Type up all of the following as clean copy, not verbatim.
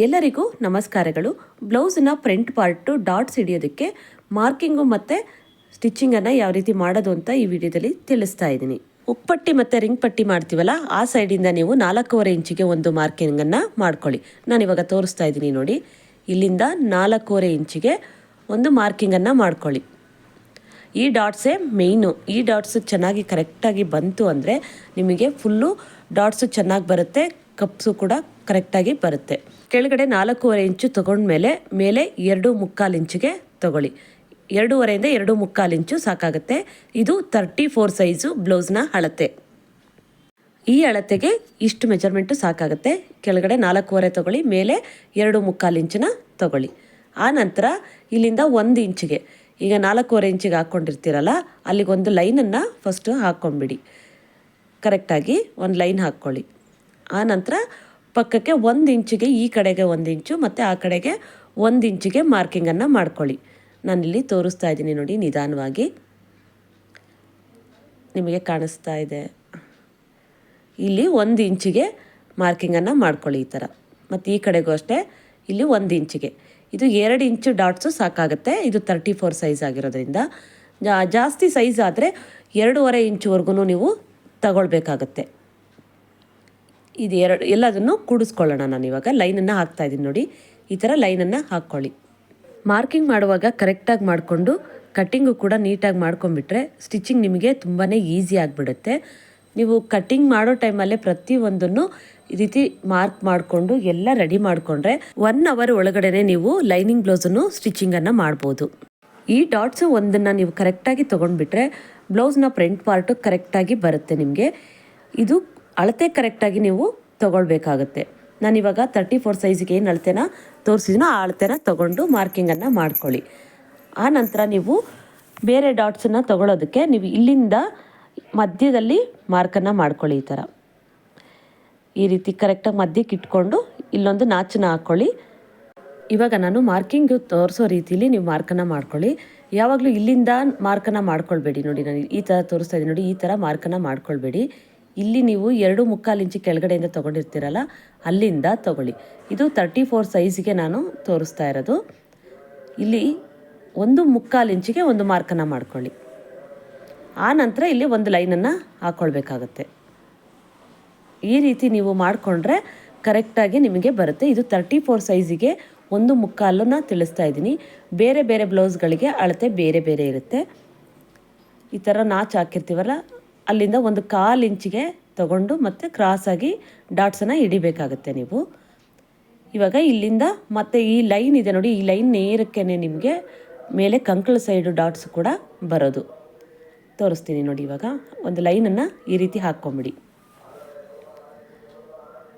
ಎಲ್ಲರಿಗೂ ನಮಸ್ಕಾರಗಳು. ಬ್ಲೌಸ್ನ front part dots ಹಿಡಿಯೋದಕ್ಕೆ marking ಮತ್ತು ಸ್ಟಿಚಿಂಗನ್ನು ಯಾವ ರೀತಿ ಮಾಡೋದು ಅಂತ ಈ ವಿಡಿಯೋದಲ್ಲಿ ತಿಳಿಸ್ತಾ ಇದ್ದೀನಿ. ಉಪ್ಪಟ್ಟಿ ಮತ್ತು ರಿಂಗ್ ಪಟ್ಟಿ ಮಾಡ್ತೀವಲ್ಲ, ಆ ಸೈಡಿಂದ ನೀವು 4.5 ಇಂಚಿಗೆ ಒಂದು ಮಾರ್ಕಿಂಗನ್ನು ಮಾಡ್ಕೊಳ್ಳಿ. ನಾನು ಇವಾಗ ತೋರಿಸ್ತಾ ಇದ್ದೀನಿ ನೋಡಿ. ಇಲ್ಲಿಂದ 4.5 ಇಂಚಿಗೆ ಒಂದು ಮಾರ್ಕಿಂಗನ್ನು ಮಾಡ್ಕೊಳ್ಳಿ. ಈ ಡಾಟ್ಸೇ ಮೇಯ್ನು. ಈ ಡಾಟ್ಸು ಚೆನ್ನಾಗಿ ಕರೆಕ್ಟಾಗಿ ಬಂತು ಅಂದರೆ ನಿಮಗೆ ಫುಲ್ಲು ಡಾಟ್ಸು ಚೆನ್ನಾಗಿ ಬರುತ್ತೆ, ಕಪ್ಸು ಕೂಡ ಕರೆಕ್ಟಾಗಿ ಬರುತ್ತೆ. ಕೆಳಗಡೆ 4.5 ಇಂಚು ತೊಗೊಂಡ್ಮೇಲೆ ಮೇಲೆ 2.25 ಇಂಚಿಗೆ ತೊಗೊಳ್ಳಿ. 2.5ಇಂದ 2.25 ಇಂಚು ಸಾಕಾಗುತ್ತೆ. ಇದು 34 ಸೈಜು ಬ್ಲೌಸ್ನ ಅಳತೆ. ಈ ಅಳತೆಗೆ ಇಷ್ಟು ಮೆಜರ್ಮೆಂಟು ಸಾಕಾಗುತ್ತೆ. ಕೆಳಗಡೆ 4.5 ತೊಗೊಳ್ಳಿ, ಮೇಲೆ 2.25 ಇಂಚನ್ನ ತೊಗೊಳ್ಳಿ. ಆ ನಂತರ ಇಲ್ಲಿಂದ 1 ಇಂಚಿಗೆ, ಈಗ 4.5 ಇಂಚಿಗೆ ಹಾಕ್ಕೊಂಡಿರ್ತೀರಲ್ಲ, ಅಲ್ಲಿಗೆ ಒಂದು ಲೈನನ್ನು ಫಸ್ಟು ಹಾಕ್ಕೊಂಡ್ಬಿಡಿ. ಕರೆಕ್ಟಾಗಿ ಒಂದು ಲೈನ್ ಹಾಕ್ಕೊಳ್ಳಿ. ಆ ನಂತರ ಪಕ್ಕಕ್ಕೆ 1 ಇಂಚಿಗೆ, ಈ ಕಡೆಗೆ 1 ಇಂಚು ಮತ್ತು ಆ ಕಡೆಗೆ 1 ಇಂಚಿಗೆ ಮಾರ್ಕಿಂಗನ್ನು ಮಾಡ್ಕೊಳ್ಳಿ. ನಾನಿಲ್ಲಿ ತೋರಿಸ್ತಾ ಇದ್ದೀನಿ ನೋಡಿ, ನಿಧಾನವಾಗಿ ನಿಮಗೆ ಕಾಣಿಸ್ತಾ ಇದೆ. ಇಲ್ಲಿ 1 ಇಂಚಿಗೆ ಮಾರ್ಕಿಂಗನ್ನು ಮಾಡ್ಕೊಳ್ಳಿ ಈ ಥರ. ಮತ್ತು ಈ ಕಡೆಗೂ ಅಷ್ಟೇ, ಇಲ್ಲಿ 1 ಇಂಚಿಗೆ. ಇದು 2 ಇಂಚು ಡಾಟ್ಸು ಸಾಕಾಗುತ್ತೆ. ಇದು 34 ಸೈಜ್ ಆಗಿರೋದ್ರಿಂದ. ಜಾಸ್ತಿ ಸೈಜ್ ಆದರೆ 2.5 ಇಂಚುವರೆಗೂ ನೀವು ತಗೊಳ್ಬೇಕಾಗತ್ತೆ. ಇದು ಎಲ್ಲದನ್ನು ಕೂಡಿಸ್ಕೊಳ್ಳೋಣ. ನಾನು ಇವಾಗ ಲೈನನ್ನು ಹಾಕ್ತಾಯಿದ್ದೀನಿ ನೋಡಿ, ಈ ಥರ ಲೈನನ್ನು ಹಾಕ್ಕೊಳ್ಳಿ. ಮಾರ್ಕಿಂಗ್ ಮಾಡುವಾಗ ಕರೆಕ್ಟಾಗಿ ಮಾಡಿಕೊಂಡು ಕಟ್ಟಿಂಗು ಕೂಡ ನೀಟಾಗಿ ಮಾಡ್ಕೊಂಡ್ಬಿಟ್ರೆ ಸ್ಟಿಚಿಂಗ್ ನಿಮಗೆ ತುಂಬಾ ಈಸಿ ಆಗಿಬಿಡುತ್ತೆ. ನೀವು ಕಟ್ಟಿಂಗ್ ಮಾಡೋ ಟೈಮಲ್ಲೇ ಪ್ರತಿಯೊಂದನ್ನು ಈ ರೀತಿ ಮಾರ್ಕ್ ಮಾಡಿಕೊಂಡು ಎಲ್ಲ ರೆಡಿ ಮಾಡಿಕೊಂಡ್ರೆ 1 ಅವರ್ ಒಳಗಡೆ ನೀವು ಲೈನಿಂಗ್ ಬ್ಲೌಸನ್ನು ಸ್ಟಿಚಿಂಗನ್ನು ಮಾಡ್ಬೋದು. ಈ ಡಾಟ್ಸು ಒಂದನ್ನು ನೀವು ಕರೆಕ್ಟಾಗಿ ತೊಗೊಂಡ್ಬಿಟ್ರೆ ಬ್ಲೌಸ್ನ ಫ್ರಂಟ್ ಪಾರ್ಟು ಕರೆಕ್ಟಾಗಿ ಬರುತ್ತೆ ನಿಮಗೆ. ಇದು ಅಳತೆ ಕರೆಕ್ಟಾಗಿ ನೀವು ತೊಗೊಳ್ಬೇಕಾಗತ್ತೆ. ನಾನಿವಾಗ 34 ಸೈಜಿಗೆ ಏನು ಅಳತೆನ ತೋರಿಸಿದ್ನೋ ಆ ಅಳತೆನ ತೊಗೊಂಡು ಮಾರ್ಕಿಂಗನ್ನು ಮಾಡ್ಕೊಳ್ಳಿ. ಆ ನಂತರ ನೀವು ಬೇರೆ ಡಾಟ್ಸನ್ನು ತೊಗೊಳೋದಕ್ಕೆ ನೀವು ಇಲ್ಲಿಂದ ಮಧ್ಯದಲ್ಲಿ ಮಾರ್ಕನ್ನು ಮಾಡ್ಕೊಳ್ಳಿ. ಈ ಥರ ಈ ರೀತಿ ಕರೆಕ್ಟಾಗಿ ಮಧ್ಯಕ್ಕೆ ಇಟ್ಕೊಂಡು ಇಲ್ಲೊಂದು ನಾಚನ್ನ ಹಾಕ್ಕೊಳ್ಳಿ. ಇವಾಗ ನಾನು ಮಾರ್ಕಿಂಗ್ ತೋರಿಸೋ ರೀತಿಯಲ್ಲಿ ನೀವು ಮಾರ್ಕನ್ನು ಮಾಡ್ಕೊಳ್ಳಿ. ಯಾವಾಗಲೂ ಇಲ್ಲಿಂದ ಮಾರ್ಕನ್ನು ಮಾಡ್ಕೊಳ್ಬೇಡಿ. ನೋಡಿ, ನಾನು ಈ ಥರ ತೋರಿಸ್ತಾ ಇದ್ದೀನಿ ನೋಡಿ, ಈ ಥರ ಮಾರ್ಕನ್ನು ಮಾಡ್ಕೊಳ್ಬೇಡಿ. ಇಲ್ಲಿ ನೀವು 2.25 ಇಂಚು ಕೆಳಗಡೆಯಿಂದ ತೊಗೊಂಡಿರ್ತೀರಲ್ಲ, ಅಲ್ಲಿಂದ ತೊಗೊಳ್ಳಿ. ಇದು 34 ಸೈಜಿಗೆ ನಾನು ತೋರಿಸ್ತಾ ಇರೋದು. ಇಲ್ಲಿ 1.25 ಇಂಚಿಗೆ ಒಂದು ಮಾರ್ಕನ್ನು ಮಾಡ್ಕೊಳ್ಳಿ. ಆ ನಂತರ ಇಲ್ಲಿ ಒಂದು ಲೈನನ್ನು ಹಾಕ್ಕೊಳ್ಬೇಕಾಗತ್ತೆ. ಈ ರೀತಿ ನೀವು ಮಾಡಿಕೊಂಡ್ರೆ ಕರೆಕ್ಟಾಗಿ ನಿಮಗೆ ಬರುತ್ತೆ. ಇದು 34 ಸೈಜಿಗೆ 1.25 ತಿಳಿಸ್ತಾ ಇದ್ದೀನಿ. ಬೇರೆ ಬೇರೆ ಬ್ಲೌಸ್ಗಳಿಗೆ ಅಳತೆ ಬೇರೆ ಬೇರೆ ಇರುತ್ತೆ. ಈ ಥರ ನಾಚು ಹಾಕಿರ್ತೀವಲ್ಲ, ಅಲ್ಲಿಂದ 1/4 ಇಂಚಿಗೆ ತಗೊಂಡು ಮತ್ತೆ ಕ್ರಾಸಾಗಿ ಡಾಟ್ಸನ್ನು ಹಿಡಿಬೇಕಾಗತ್ತೆ ನೀವು. ಇವಾಗ ಇಲ್ಲಿಂದ ಮತ್ತೆ ಈ ಲೈನ್ ಇದೆ ನೋಡಿ, ಈ ಲೈನ್ ನೇರಕ್ಕೆ ನಿಮಗೆ ಮೇಲೆ ಕಂಕಳ ಸೈಡು ಡಾಟ್ಸ್ ಕೂಡ ಬರೋದು ತೋರಿಸ್ತೀನಿ ನೋಡಿ. ಇವಾಗ ಒಂದು ಲೈನನ್ನು ಈ ರೀತಿ ಹಾಕ್ಕೊಂಬಿಡಿ.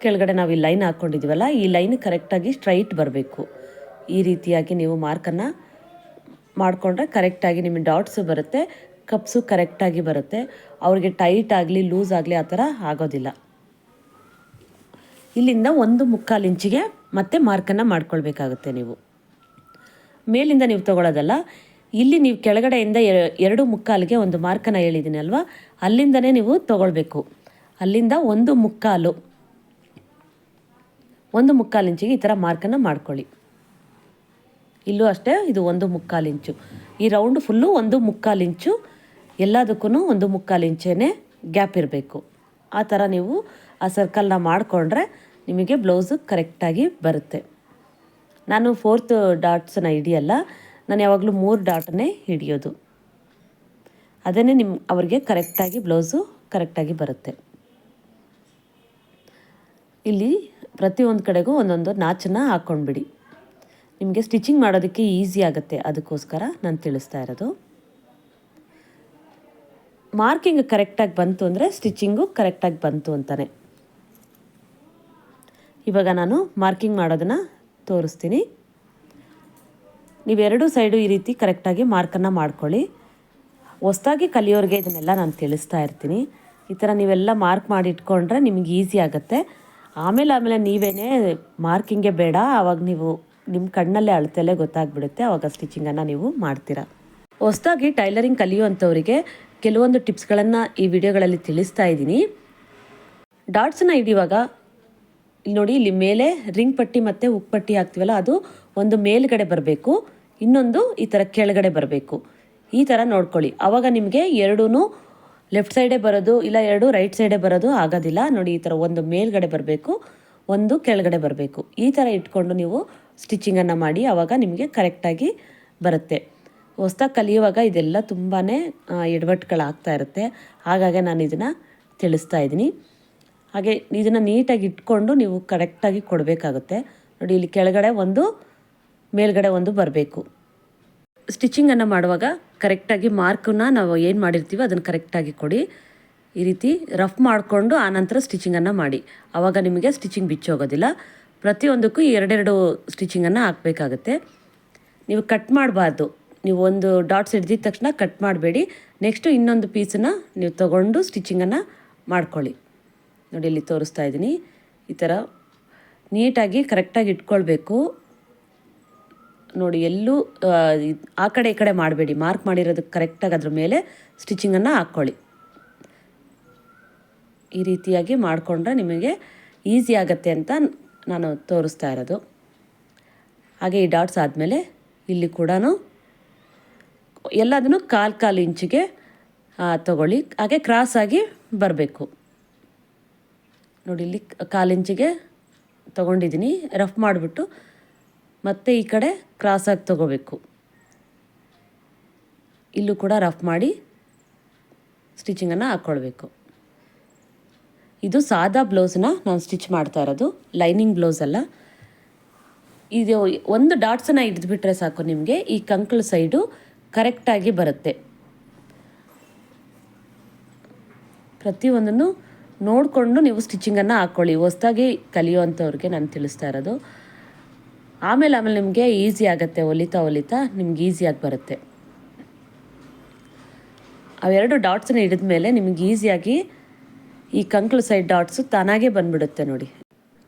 ಕೆಳಗಡೆ ನಾವು ಈ ಲೈನ್ ಹಾಕ್ಕೊಂಡಿದ್ದೀವಲ್ಲ, ಈ ಲೈನ್ ಕರೆಕ್ಟಾಗಿ ಸ್ಟ್ರೈಟ್ ಬರಬೇಕು. ಈ ರೀತಿಯಾಗಿ ನೀವು ಮಾರ್ಕನ್ನು ಮಾಡಿಕೊಂಡ್ರೆ ಕರೆಕ್ಟಾಗಿ ನಿಮಗೆ ಡಾಟ್ಸು ಬರುತ್ತೆ, ಕಪ್ಸು ಕರೆಕ್ಟಾಗಿ ಬರುತ್ತೆ. ಅವ್ರಿಗೆ ಟೈಟ್ ಆಗಲಿ ಲೂಸ್ ಆಗಲಿ ಆ ಥರ ಆಗೋದಿಲ್ಲ. ಇಲ್ಲಿಂದ 1.25 ಇಂಚಿಗೆ ಮತ್ತೆ ಮಾರ್ಕನ್ನು ಮಾಡ್ಕೊಳ್ಬೇಕಾಗುತ್ತೆ ನೀವು. ಮೇಲಿಂದ ನೀವು ತೊಗೊಳ್ಳೋದಲ್ಲ, ಇಲ್ಲಿ ನೀವು ಕೆಳಗಡೆಯಿಂದ 2.25ಗೆ ಒಂದು ಮಾರ್ಕನ್ನು ಹೇಳಿದ್ದೀನಿ ಅಲ್ವಾ, ಅಲ್ಲಿಂದನೇ ನೀವು ತೊಗೊಳ್ಬೇಕು. ಅಲ್ಲಿಂದ 1.25 ಇಂಚಿಗೆ ಈ ಥರ ಮಾರ್ಕನ್ನು ಮಾಡ್ಕೊಳ್ಳಿ. ಇಲ್ಲೂ ಅಷ್ಟೇ, ಇದು 1.25 ಇಂಚು. ಈ ರೌಂಡ್ ಫುಲ್ಲು 1.25 ಇಂಚು, ಎಲ್ಲದಕ್ಕೂ 1.25 ಇಂಚೇ ಗ್ಯಾಪ್ ಇರಬೇಕು. ಆ ಥರ ನೀವು ಆ ಸರ್ಕಲ್ನ ಮಾಡಿಕೊಂಡ್ರೆ ನಿಮಗೆ ಬ್ಲೌಸು ಕರೆಕ್ಟಾಗಿ ಬರುತ್ತೆ. ನಾನು 4th ಡಾಟ್ಸನ್ನು ಹಿಡಿಯಲ್ಲ, ನಾನು ಯಾವಾಗಲೂ 3 ಡಾಟನ್ನೇ ಹಿಡಿಯೋದು. ಅದೇ ಅವ್ರಿಗೆ ಕರೆಕ್ಟಾಗಿ ಬ್ಲೌಸು ಕರೆಕ್ಟಾಗಿ ಬರುತ್ತೆ. ಇಲ್ಲಿ ಪ್ರತಿಯೊಂದು ಕಡೆಗೂ ಒಂದೊಂದು ನಾಚನ್ನು ಹಾಕ್ಕೊಂಡ್ಬಿಡಿ. ನಿಮಗೆ ಸ್ಟಿಚಿಂಗ್ ಮಾಡೋದಕ್ಕೆ ಈಸಿ ಆಗುತ್ತೆ, ಅದಕ್ಕೋಸ್ಕರ ನಾನು ತಿಳಿಸ್ತಾ ಇರೋದು. ಮಾರ್ಕಿಂಗ್ ಕರೆಕ್ಟಾಗಿ ಬಂತು ಅಂದರೆ ಸ್ಟಿಚಿಂಗು ಕರೆಕ್ಟಾಗಿ ಬಂತು ಅಂತಾನೆ. ಇವಾಗ ನಾನು ಮಾರ್ಕಿಂಗ್ ಮಾಡೋದನ್ನು ತೋರಿಸ್ತೀನಿ. ನೀವೆರಡು ಸೈಡು ಈ ರೀತಿ ಕರೆಕ್ಟಾಗಿ ಮಾರ್ಕನ್ನು ಮಾಡ್ಕೊಳ್ಳಿ. ಹೊಸದಾಗಿ ಕಲಿಯೋರಿಗೆ ಇದನ್ನೆಲ್ಲ ನಾನು ತಿಳಿಸ್ತಾ ಇರ್ತೀನಿ. ಈ ಥರ ನೀವೆಲ್ಲ ಮಾರ್ಕ್ ಮಾಡಿ ಇಟ್ಕೊಂಡ್ರೆ ನಿಮಗೆ ಈಸಿ ಆಗುತ್ತೆ. ಆಮೇಲೆ ನೀವೇ ಮಾರ್ಕಿಂಗೇ ಬೇಡ, ಆವಾಗ ನೀವು ನಿಮ್ಮ ಕಣ್ಣಲ್ಲೇ ಅಳತೆಲ್ಲೇ ಗೊತ್ತಾಗ್ಬಿಡುತ್ತೆ, ಆವಾಗ ಸ್ಟಿಚಿಂಗನ್ನು ನೀವು ಮಾಡ್ತೀರಾ. ಹೊಸದಾಗಿ ಟೈಲರಿಂಗ್ ಕಲಿಯುವಂಥವರಿಗೆ ಕೆಲವೊಂದು ಟಿಪ್ಸ್ಗಳನ್ನು ಈ ವಿಡಿಯೋಗಳಲ್ಲಿ ತಿಳಿಸ್ತಾ ಇದ್ದೀನಿ. ಡಾಟ್ಸನ್ನು ಹಿಡಿಯುವಾಗ ಇಲ್ಲಿ ನೋಡಿ, ಇಲ್ಲಿ ಮೇಲೆ ರಿಂಗ್ ಪಟ್ಟಿ ಮತ್ತು ಉಕ್ಪಟ್ಟಿ ಹಾಕ್ತೀವಲ್ಲ, ಅದು ಒಂದು ಮೇಲ್ಗಡೆ ಬರಬೇಕು, ಇನ್ನೊಂದು ಈ ಥರ ಕೆಳಗಡೆ ಬರಬೇಕು. ಈ ಥರ ನೋಡ್ಕೊಳ್ಳಿ. ಆವಾಗ ನಿಮಗೆ ಎರಡೂ ಲೆಫ್ಟ್ ಸೈಡೇ ಬರೋದು, ಇಲ್ಲ ಎರಡು ರೈಟ್ ಸೈಡೇ ಬರೋದು ಆಗೋದಿಲ್ಲ. ನೋಡಿ, ಈ ಥರ ಒಂದು ಮೇಲ್ಗಡೆ ಬರಬೇಕು, ಒಂದು ಕೆಳಗಡೆ ಬರಬೇಕು. ಈ ಥರ ಇಟ್ಕೊಂಡು ನೀವು ಸ್ಟಿಚಿಂಗನ್ನು ಮಾಡಿ, ಆವಾಗ ನಿಮಗೆ ಕರೆಕ್ಟಾಗಿ ಬರುತ್ತೆ. ಹೊಸ್ದಾಗಿ ಕಲಿಯುವಾಗ ಇದೆಲ್ಲ ತುಂಬಾ ಎಡವಟ್ಟುಗಳಾಗ್ತಾ ಇರುತ್ತೆ. ಹಾಗಾಗಿ ನಾನು ಇದನ್ನು ತಿಳಿಸ್ತಾ ಇದ್ದೀನಿ. ಹಾಗೆ ಇದನ್ನು ನೀಟಾಗಿ ಇಟ್ಕೊಂಡು ನೀವು ಕರೆಕ್ಟಾಗಿ ಕೊಡಬೇಕಾಗುತ್ತೆ. ನೋಡಿ, ಇಲ್ಲಿ ಕೆಳಗಡೆ ಒಂದು ಮೇಲ್ಗಡೆ ಒಂದು ಬರಬೇಕು. ಸ್ಟಿಚಿಂಗನ್ನು ಮಾಡುವಾಗ ಕರೆಕ್ಟಾಗಿ ಮಾರ್ಕನ್ನ ನಾವು ಏನು ಮಾಡಿರ್ತೀವೋ ಅದನ್ನು ಕರೆಕ್ಟಾಗಿ ಕೊಡಿ. ಈ ರೀತಿ ರಫ್ ಮಾಡಿಕೊಂಡು ಆನಂತರ ಸ್ಟಿಚಿಂಗನ್ನು ಮಾಡಿ. ಆವಾಗ ನಿಮಗೆ ಸ್ಟಿಚಿಂಗ್ ಬಿಚ್ಚೋಗೋದಿಲ್ಲ. ಪ್ರತಿಯೊಂದಕ್ಕೂ ಎರಡೆರಡು ಸ್ಟಿಚಿಂಗನ್ನು ಹಾಕಬೇಕಾಗುತ್ತೆ. ನೀವು ಕಟ್ ಮಾಡಬಾರ್ದು. ನೀವು ಒಂದು ಡಾಟ್ಸ್ ಹಿಡ್ದಿದ ತಕ್ಷಣ ಕಟ್ ಮಾಡಬೇಡಿ. ನೆಕ್ಸ್ಟು ಇನ್ನೊಂದು ಪೀಸನ್ನು ನೀವು ತೊಗೊಂಡು ಸ್ಟಿಚಿಂಗನ್ನು ಮಾಡ್ಕೊಳ್ಳಿ. ನೋಡಿ, ಇಲ್ಲಿ ತೋರಿಸ್ತಾ ಇದ್ದೀನಿ. ಈ ಥರ ನೀಟಾಗಿ ಕರೆಕ್ಟಾಗಿ ಇಟ್ಕೊಳ್ಬೇಕು. ನೋಡಿ, ಎಲ್ಲೂ ಆ ಕಡೆ ಈ ಕಡೆ ಮಾಡಬೇಡಿ. ಮಾರ್ಕ್ ಮಾಡಿರೋದಕ್ಕೆ ಕರೆಕ್ಟಾಗಿ ಅದ್ರ ಮೇಲೆ ಸ್ಟಿಚಿಂಗನ್ನು ಹಾಕ್ಕೊಳ್ಳಿ. ಈ ರೀತಿಯಾಗಿ ಮಾಡಿಕೊಂಡ್ರೆ ನಿಮಗೆ ಈಸಿ ಆಗುತ್ತೆ ಅಂತ ನಾನು ತೋರಿಸ್ತಾ ಇರೋದು. ಹಾಗೆ ಈ ಡಾಟ್ಸ್ ಆದಮೇಲೆ ಇಲ್ಲಿ ಕೂಡ ಎಲ್ಲದನ್ನು ಕಾಲು ಇಂಚಿಗೆ ತಗೊಳ್ಳಿ. ಹಾಗೆ ಕ್ರಾಸಾಗಿ ಬರಬೇಕು. ನೋಡಿ, ಇಲ್ಲಿ 1/4 ಇಂಚಿಗೆ ತೊಗೊಂಡಿದ್ದೀನಿ. ರಫ್ ಮಾಡಿಬಿಟ್ಟು ಮತ್ತೆ ಈ ಕಡೆ ಕ್ರಾಸಾಗಿ ತೊಗೋಬೇಕು. ಇಲ್ಲೂ ಕೂಡ ರಫ್ ಮಾಡಿ ಸ್ಟಿಚಿಂಗನ್ನು ಹಾಕ್ಕೊಳ್ಬೇಕು. ಇದು ಸಾದಾ ಬ್ಲೌಸನ್ನ ನಾನು ಸ್ಟಿಚ್ ಮಾಡ್ತಾ ಇರೋದು, ಲೈನಿಂಗ್ ಬ್ಲೌಸ್ ಅಲ್ಲ. ಇದು ಒಂದು ಡಾಟ್ಸನ್ನು ಹಿಡಿದ್ಬಿಟ್ರೆ ಸಾಕು, ನಿಮಗೆ ಈ ಕಂಕಳ ಸೈಡು ಕರೆಕ್ಟಾಗಿ ಬರುತ್ತೆ. ಪ್ರತಿಯೊಂದನ್ನು ನೋಡಿಕೊಂಡು ನೀವು ಸ್ಟಿಚಿಂಗನ್ನು ಹಾಕ್ಕೊಳ್ಳಿ. ಹೊಸದಾಗಿ ಕಲಿಯುವಂಥವ್ರಿಗೆ ನಾನು ತಿಳಿಸ್ತಾ ಇರೋದು. ಆಮೇಲೆ ನಿಮಗೆ ಈಸಿ ಆಗುತ್ತೆ. ಹೊಲಿತಾ ನಿಮ್ಗೆ ಈಸಿಯಾಗಿ ಬರುತ್ತೆ. ಅವೆರಡು ಡಾಟ್ಸನ್ನ ಹಿಡಿದ ಮೇಲೆ ನಿಮ್ಗೆ ಈಸಿಯಾಗಿ ಈ ಕಂಕಳು ಸೈಡ್ ಡಾಟ್ಸು ತಾನಾಗೇ ಬಂದುಬಿಡುತ್ತೆ. ನೋಡಿ,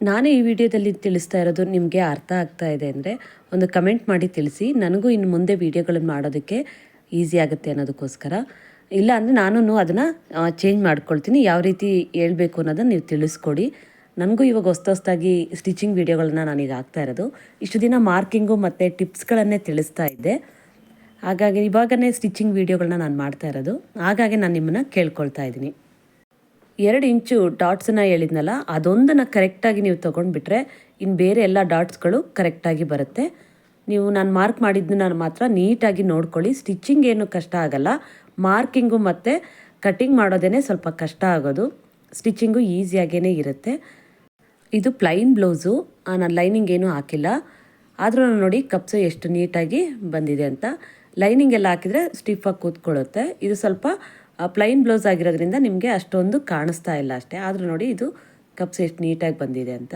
ನಾನು ಈ ವಿಡಿಯೋದಲ್ಲಿ ತಿಳಿಸ್ತಾ ಇರೋದು ನಿಮಗೆ ಅರ್ಥ ಆಗ್ತಾ ಇದೆ ಅಂದರೆ ಒಂದು ಕಮೆಂಟ್ ಮಾಡಿ ತಿಳಿಸಿ. ನನಗೂ ಇನ್ನು ಮುಂದೆ ವೀಡಿಯೋಗಳನ್ನು ಮಾಡೋದಕ್ಕೆ ಈಸಿ ಆಗುತ್ತೆ ಅನ್ನೋದಕ್ಕೋಸ್ಕರ. ಇಲ್ಲ ಅಂದರೆ ನಾನು ಅದನ್ನು ಚೇಂಜ್ ಮಾಡ್ಕೊಳ್ತೀನಿ. ಯಾವ ರೀತಿ ಹೇಳ್ಬೇಕು ಅನ್ನೋದನ್ನು ನೀವು ತಿಳಿಸ್ಕೊಡಿ. ನನಗೂ ಇವಾಗ ಹೊಸ್ದಾಗಿ ಸ್ಟಿಚಿಂಗ್ ವೀಡಿಯೋಗಳನ್ನ ನಾನೀಗ ಹಾಕ್ತಾ ಇರೋದು. ಇಷ್ಟು ದಿನ ಮಾರ್ಕಿಂಗು ಮತ್ತು ಟಿಪ್ಸ್ಗಳನ್ನೇ ತಿಳಿಸ್ತಾ ಇದ್ದೆ. ಹಾಗಾಗಿ ಇವಾಗನೇ ಸ್ಟಿಚಿಂಗ್ ವೀಡಿಯೋಗಳನ್ನ ನಾನು ಮಾಡ್ತಾ ಇರೋದು. ಹಾಗಾಗಿ ನಾನು ನಿಮ್ಮನ್ನು ಕೇಳ್ಕೊಳ್ತಾ ಇದ್ದೀನಿ. 2 ಇಂಚು ಡಾಟ್ಸನ್ನು ಹೇಳಿದ್ನಲ್ಲ, ಅದೊಂದನ್ನು ಕರೆಕ್ಟಾಗಿ ನೀವು ತೊಗೊಂಡ್ಬಿಟ್ರೆ ಇನ್ನು ಬೇರೆ ಎಲ್ಲ ಡಾಟ್ಸ್ಗಳು ಕರೆಕ್ಟಾಗಿ ಬರುತ್ತೆ. ನೀವು ನಾನು ಮಾರ್ಕ್ ಮಾಡಿದ್ದನ್ನ ಮಾತ್ರ ನೀಟಾಗಿ ನೋಡ್ಕೊಳ್ಳಿ. ಸ್ಟಿಚಿಂಗ್ ಏನು ಕಷ್ಟ ಆಗಲ್ಲ. ಮಾರ್ಕಿಂಗು ಮತ್ತು ಕಟ್ಟಿಂಗ್ ಮಾಡೋದೇ ಸ್ವಲ್ಪ ಕಷ್ಟ ಆಗೋದು. ಸ್ಟಿಚಿಂಗು ಈಸಿಯಾಗೇ ಇರುತ್ತೆ. ಇದು ಪ್ಲೈನ್ ಬ್ಲೌಸು, ನಾನು ಲೈನಿಂಗ್ ಏನೂ ಹಾಕಿಲ್ಲ. ಆದರೂ ನೋಡಿ ಕಪ್ಸು ಎಷ್ಟು ನೀಟಾಗಿ ಬಂದಿದೆ ಅಂತ. ಲೈನಿಂಗ್ ಎಲ್ಲ ಹಾಕಿದರೆ ಸ್ಟಿಫಾಗಿ ಕೂತ್ಕೊಳ್ಳುತ್ತೆ. ಇದು ಸ್ವಲ್ಪ ಪ್ಲೈನ್ ಬ್ಲೌಸ್ ಆಗಿರೋದ್ರಿಂದ ನಿಮಗೆ ಅಷ್ಟೊಂದು ಕಾಣಿಸ್ತಾ ಇಲ್ಲ ಅಷ್ಟೇ. ಆದರೂ ನೋಡಿ ಇದು ಕಪ್ಸು ಎಷ್ಟು ನೀಟಾಗಿ ಬಂದಿದೆ ಅಂತ.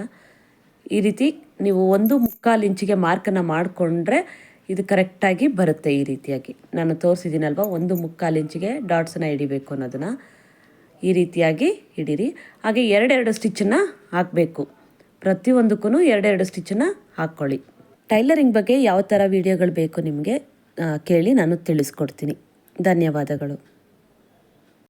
ಈ ರೀತಿ ನೀವು 1/4 ಇಂಚಿಗೆ ಮಾರ್ಕನ್ನು ಮಾಡಿಕೊಂಡ್ರೆ ಇದು ಕರೆಕ್ಟಾಗಿ ಬರುತ್ತೆ. ಈ ರೀತಿಯಾಗಿ ನಾನು ತೋರಿಸಿದ್ದೀನಲ್ವ, 1/4 ಇಂಚಿಗೆ ಡಾಟ್ಸನ್ನು ಹಿಡಿಬೇಕು ಅನ್ನೋದನ್ನು ಈ ರೀತಿಯಾಗಿ ಹಿಡೀರಿ. ಹಾಗೆ 2 ಸ್ಟಿಚ್ಚನ್ನು ಹಾಕಬೇಕು. ಪ್ರತಿಯೊಂದಕ್ಕೂ 2 ಸ್ಟಿಚ್ಚನ್ನು ಹಾಕ್ಕೊಳ್ಳಿ. ಟೈಲರಿಂಗ್ ಬಗ್ಗೆ ಯಾವ ಥರ ವೀಡಿಯೋಗಳು ಬೇಕು ನಿಮಗೆ ಕೇಳಿ ನಾನು ತಿಳಿಸ್ಕೊಡ್ತೀನಿ. ಧನ್ಯವಾದಗಳು.